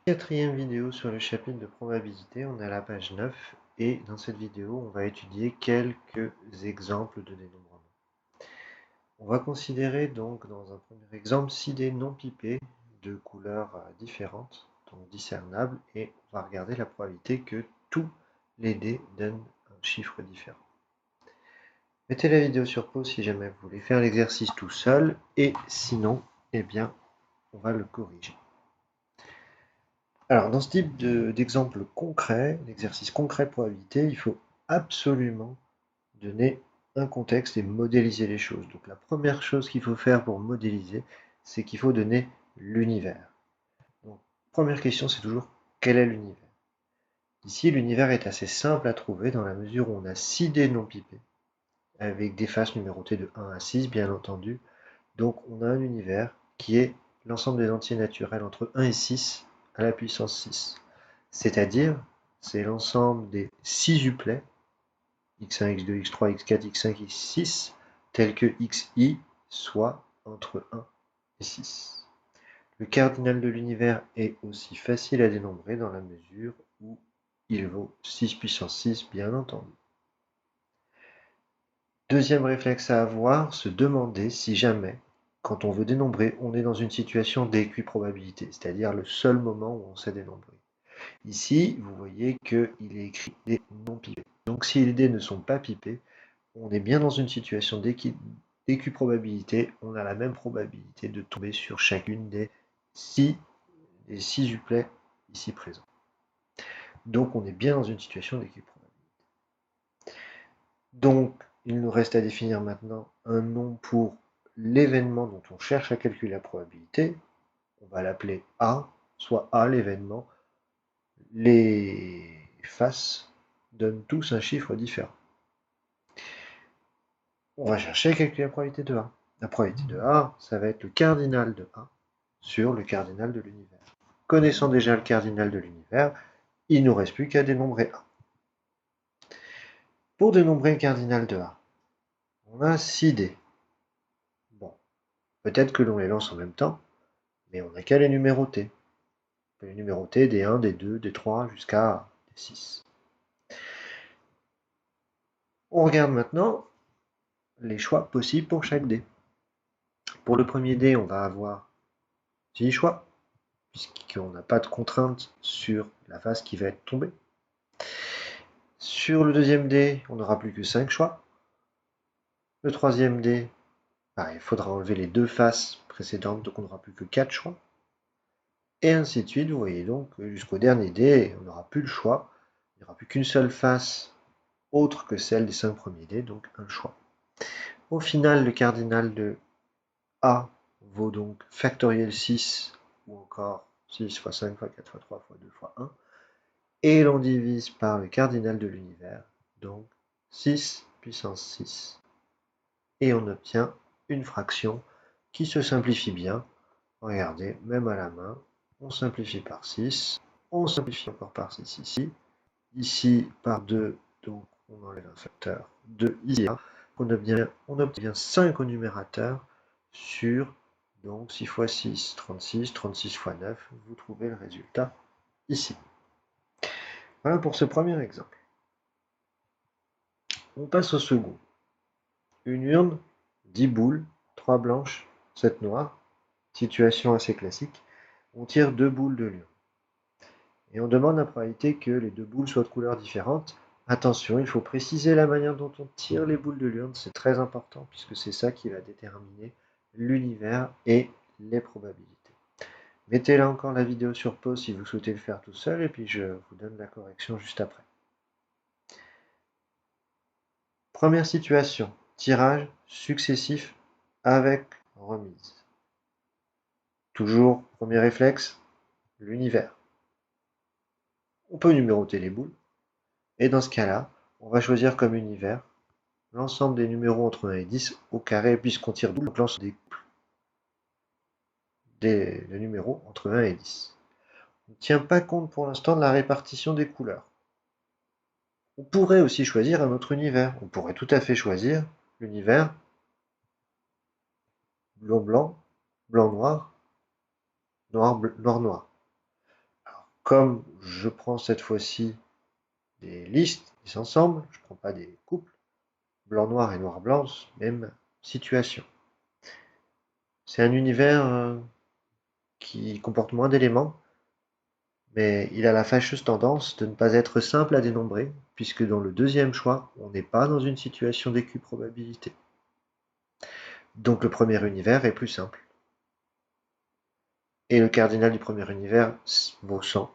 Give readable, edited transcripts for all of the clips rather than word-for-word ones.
Quatrième vidéo sur le chapitre de probabilité, on est à la page 9 et dans cette vidéo on va étudier quelques exemples de dénombrement. On va considérer donc dans un premier exemple 6 dés non pipés de couleurs différentes, donc discernables, et on va regarder la probabilité que tous les dés donnent un chiffre différent. Mettez la vidéo sur pause si jamais vous voulez faire l'exercice tout seul, et sinon, eh bien, on va le corriger. Alors, dans ce type d'exemple concret, d'exercice concret de probabilité, il faut absolument donner un contexte et modéliser les choses. Donc, la première chose qu'il faut faire pour modéliser, c'est qu'il faut donner l'univers. Donc, première question, c'est toujours quel est l'univers? Ici, l'univers est assez simple à trouver dans la mesure où on a 6 dés non pipés, avec des faces numérotées de 1 à 6, bien entendu. Donc, on a un univers qui est l'ensemble des entiers naturels entre 1 et 6 à la puissance 6. C'est-à-dire, c'est l'ensemble des 6 uplets, x1, x2, x3, x4, x5, x6, tels que xi soit entre 1 et 6. Le cardinal de l'univers est aussi facile à dénombrer dans la mesure où il vaut 6 puissance 6, bien entendu. Deuxième réflexe à avoir, se demander si jamais, quand on veut dénombrer, on est dans une situation d'équiprobabilité, c'est-à-dire le seul moment où on sait dénombrer. Ici, vous voyez qu'il est écrit des non pipés. Donc si les dés ne sont pas pipés, on est bien dans une situation d'équiprobabilité, on a la même probabilité de tomber sur chacune des 6 uplets ici présents. Donc on est bien dans une situation d'équiprobabilité. Donc il nous reste à définir maintenant un nom pour l'événement dont on cherche à calculer la probabilité. On va l'appeler A, soit A l'événement. Les faces donnent tous un chiffre différent. On va chercher à calculer la probabilité de A. La probabilité de A, ça va être le cardinal de A sur le cardinal de l'univers. Connaissant déjà le cardinal de l'univers, il ne nous reste plus qu'à dénombrer A. Pour dénombrer le cardinal de A, on a 6 dés. Bon, peut-être que l'on les lance en même temps, mais on n'a qu'à les numéroter. On peut les numéroter des 1, des 2, des 3 jusqu'à des 6. On regarde maintenant les choix possibles pour chaque dé. Pour le premier dé, on va avoir 6 choix, puisqu'on n'a pas de contrainte sur la face qui va être tombée. Sur le deuxième dé, on n'aura plus que 5 choix. Le troisième dé, il faudra enlever les deux faces précédentes, donc on n'aura plus que 4 choix. Et ainsi de suite, vous voyez donc jusqu'au dernier dé, on n'aura plus le choix. Il n'y aura plus qu'une seule face autre que celle des 5 premiers dés, donc un choix. Au final, le cardinal de A vaut donc factoriel 6, ou encore 6 fois 5 fois 4 fois 3 fois 2 fois 1. Et l'on divise par le cardinal de l'univers, donc 6 puissance 6. Et on obtient une fraction qui se simplifie bien. Regardez, même à la main, on simplifie par 6, on simplifie encore par 6 ici, ici par 2, donc on enlève un facteur 2 ici, on obtient 5 au numérateur sur donc 6 fois 6, 36, 36 fois 9, vous trouvez le résultat ici. Voilà pour ce premier exemple. On passe au second. Une urne, 10 boules, 3 blanches, 7 noires, situation assez classique. On tire 2 boules de l'urne. Et on demande la probabilité que les 2 boules soient de couleurs différentes. Attention, il faut préciser la manière dont on tire les boules de l'urne, c'est très important puisque c'est ça qui va déterminer l'univers et les probabilités. Mettez là encore la vidéo sur pause si vous souhaitez le faire tout seul et puis je vous donne la correction juste après. Première situation, tirage successif avec remise. Toujours, premier réflexe, l'univers. On peut numéroter les boules, et dans ce cas-là, on va choisir comme univers l'ensemble des numéros entre 1 et 10 au carré, puisqu'on tire double l'ensemble des numéros entre 1 et 10. On ne tient pas compte pour l'instant de la répartition des couleurs. On pourrait aussi choisir un autre univers. On pourrait tout à fait choisir l'univers blanc-blanc, blanc-noir, noir-noir. Alors, comme je prends cette fois-ci des listes, des ensembles, je ne prends pas des couples, blanc-noir et noir-blanc, même situation. C'est un univers qui comporte moins d'éléments, mais il a la fâcheuse tendance de ne pas être simple à dénombrer, puisque dans le deuxième choix, on n'est pas dans une situation d'équiprobabilité. Donc le premier univers est plus simple. Et le cardinal du premier univers vaut 100,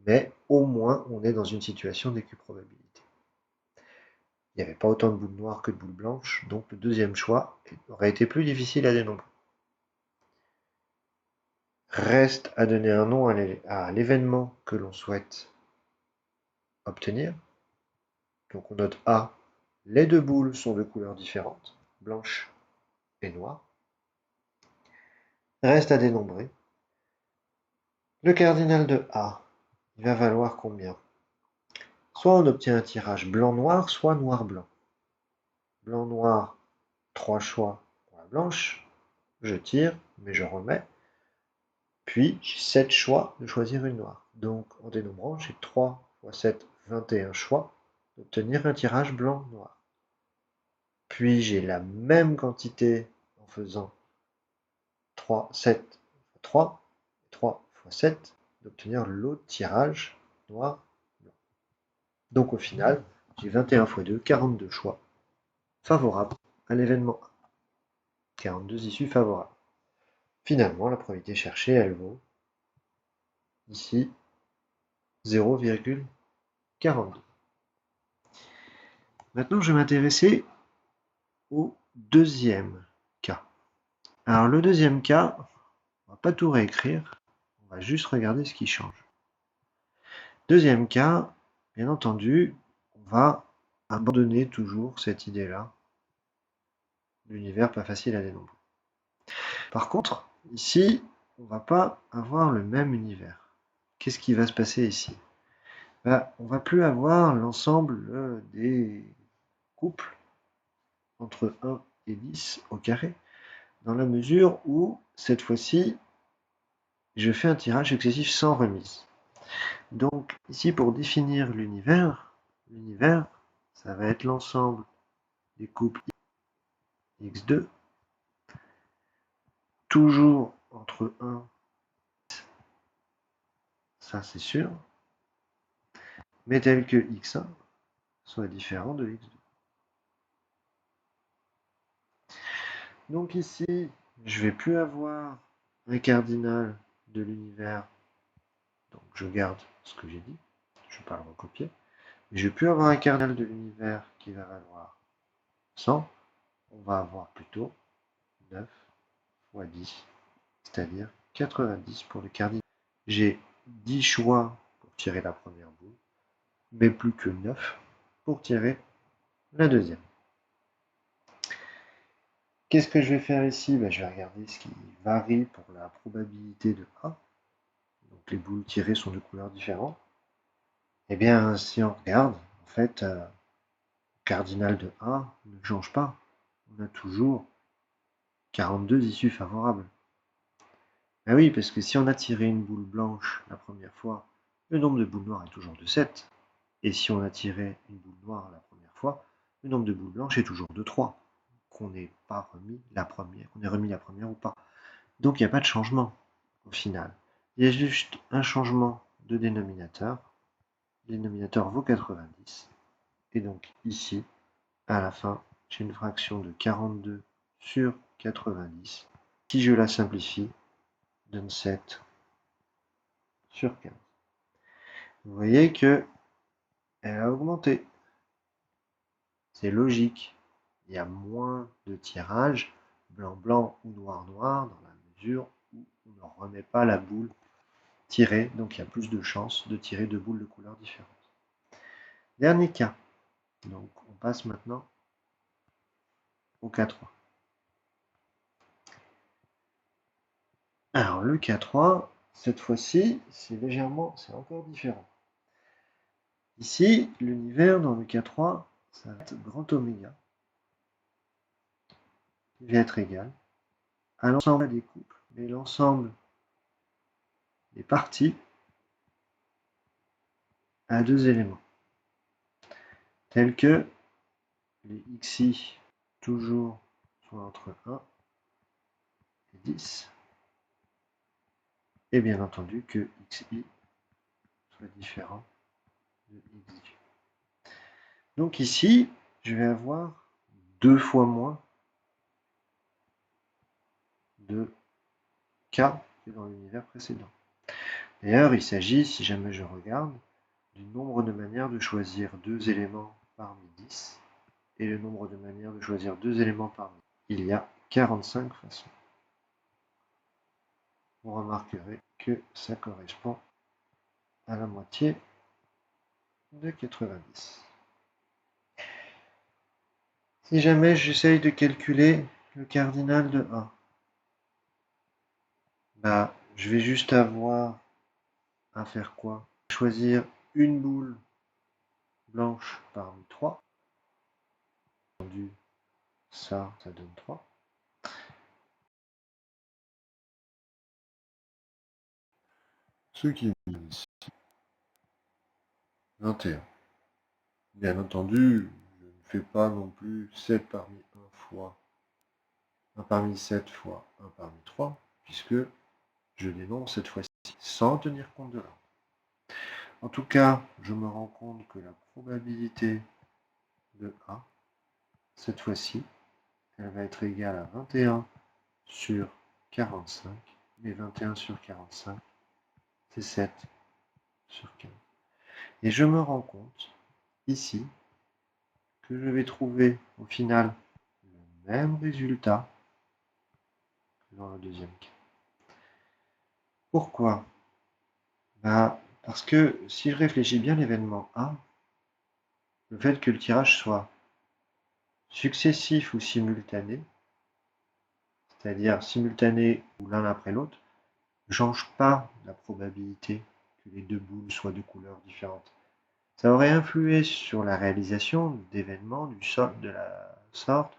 mais au moins on est dans une situation d'équiprobabilité. Il n'y avait pas autant de boules noires que de boules blanches, donc le deuxième choix aurait été plus difficile à dénombrer. Reste à donner un nom à l'événement que l'on souhaite obtenir. Donc on note A, les deux boules sont de couleurs différentes, blanche et noire. Reste à dénombrer. Le cardinal de A, il va valoir combien? Soit on obtient un tirage blanc-noir, soit noir-blanc. Blanc-noir, 3 choix pour la blanche. Je tire, mais je remets. Puis, j'ai 7 choix de choisir une noire. Donc, en dénombrant, j'ai 3 x 7, 21 choix d'obtenir un tirage blanc-noir. Puis, j'ai la même quantité en faisant 3, 7, 3, 3 x 7, d'obtenir l'autre tirage noir-blanc. Donc, au final, j'ai 21 x 2, 42 choix favorables à l'événement A. 42 issues favorables. Finalement, la probabilité cherchée, elle vaut ici 0,42. Maintenant, je vais m'intéresser au deuxième cas. Alors, le deuxième cas, on ne va pas tout réécrire, on va juste regarder ce qui change. Deuxième cas, bien entendu, on va abandonner toujours cette idée-là, l'univers pas facile à dénombrer. Par contre, ici, on ne va pas avoir le même univers. Qu'est-ce qui va se passer ici? On ne va plus avoir l'ensemble des couples entre 1 et 10 au carré, dans la mesure où, cette fois-ci, je fais un tirage successif sans remise. Donc, ici, pour définir l'univers, ça va être l'ensemble des couples x2, toujours entre 1, ça c'est sûr, mais tel que x1 soit différent de x2. Donc ici, je ne vais plus avoir un cardinal de l'univers, donc je garde ce que j'ai dit, je ne vais pas le recopier, mais je ne vais plus avoir un cardinal de l'univers qui va valoir 100, on va avoir plutôt 9 x 10, c'est-à-dire 90 pour le cardinal. J'ai 10 choix pour tirer la première boule, mais plus que 9 pour tirer la deuxième. Qu'est-ce que je vais faire ici? Je vais regarder ce qui varie pour la probabilité de A. Donc les boules tirées sont de couleurs différentes. Eh bien, si on regarde, en fait, le cardinal de A ne change pas. On a toujours 42 issues favorables. Ben oui, parce que si on a tiré une boule blanche la première fois, le nombre de boules noires est toujours de 7. Et si on a tiré une boule noire la première fois, le nombre de boules blanches est toujours de 3. Qu'on n'ait pas remis la première, qu'on ait remis la première ou pas. Donc il n'y a pas de changement au final. Il y a juste un changement de dénominateur. Le dénominateur vaut 90. Et donc ici, à la fin, j'ai une fraction de 42 sur 90. Si je la simplifie, donne 7 sur 15. Vous voyez que elle a augmenté. C'est logique. Il y a moins de tirages blanc-blanc ou noir-noir dans la mesure où on ne remet pas la boule tirée, donc il y a plus de chances de tirer deux boules de couleurs différentes. Dernier cas. Donc on passe maintenant au K3. Alors le K3, cette fois-ci, c'est encore différent. Ici, l'univers dans le K3, ça va être grand oméga, qui va être égal à l'ensemble des couples, mais l'ensemble des parties à deux éléments, tels que les xi toujours soit entre 1 et 10, et bien entendu que xi soit différent de xj. Donc ici, je vais avoir 2 fois moins de k que dans l'univers précédent. D'ailleurs, il s'agit, si jamais je regarde, du nombre de manières de choisir 2 éléments parmi 10 et le nombre de manières de choisir 2 éléments parmi. Il y a 45 façons. Vous remarquerez que ça correspond à la moitié de 90. Si jamais j'essaye de calculer le cardinal de A, bah, je vais juste avoir à faire quoi? Choisir une boule blanche parmi 3. Ça donne 3. Ce qui donne ici 21. Bien entendu, je ne fais pas non plus 7 parmi 1 fois 1 parmi 7 fois 1 parmi 3, puisque je dénombre cette fois-ci sans tenir compte de l'ordre. En tout cas, je me rends compte que la probabilité de A, cette fois-ci, elle va être égale à 21 sur 45. Et 21 sur 45, c'est 7 sur 15. Et je me rends compte, ici, que je vais trouver au final le même résultat que dans le deuxième cas. Pourquoi? Parce que si je réfléchis bien l'événement A, le fait que le tirage soit successif ou simultané, c'est-à-dire simultané ou l'un après l'autre, ne change pas la probabilité que les deux boules soient de couleurs différentes. Ça aurait influé sur la réalisation d'événements de la sorte,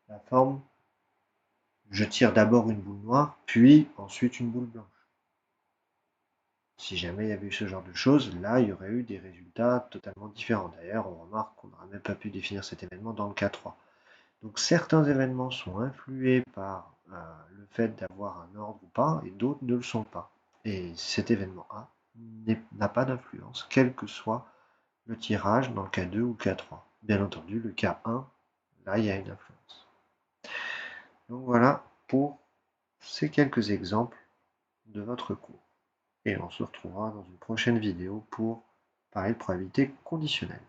la forme, je tire d'abord une boule noire, puis ensuite une boule blanche. Si jamais il y avait eu ce genre de choses, là, il y aurait eu des résultats totalement différents. D'ailleurs, on remarque qu'on n'aurait même pas pu définir cet événement dans le cas 3. Donc certains événements sont influés par le fait d'avoir un ordre ou pas, et d'autres ne le sont pas. Et cet événement A n'a pas d'influence, quel que soit le tirage dans le cas 2 ou le cas 3. Bien entendu, le cas 1, là, il y a une influence. Donc voilà pour ces quelques exemples de votre cours. Et on se retrouvera dans une prochaine vidéo pour parler de probabilité conditionnelle.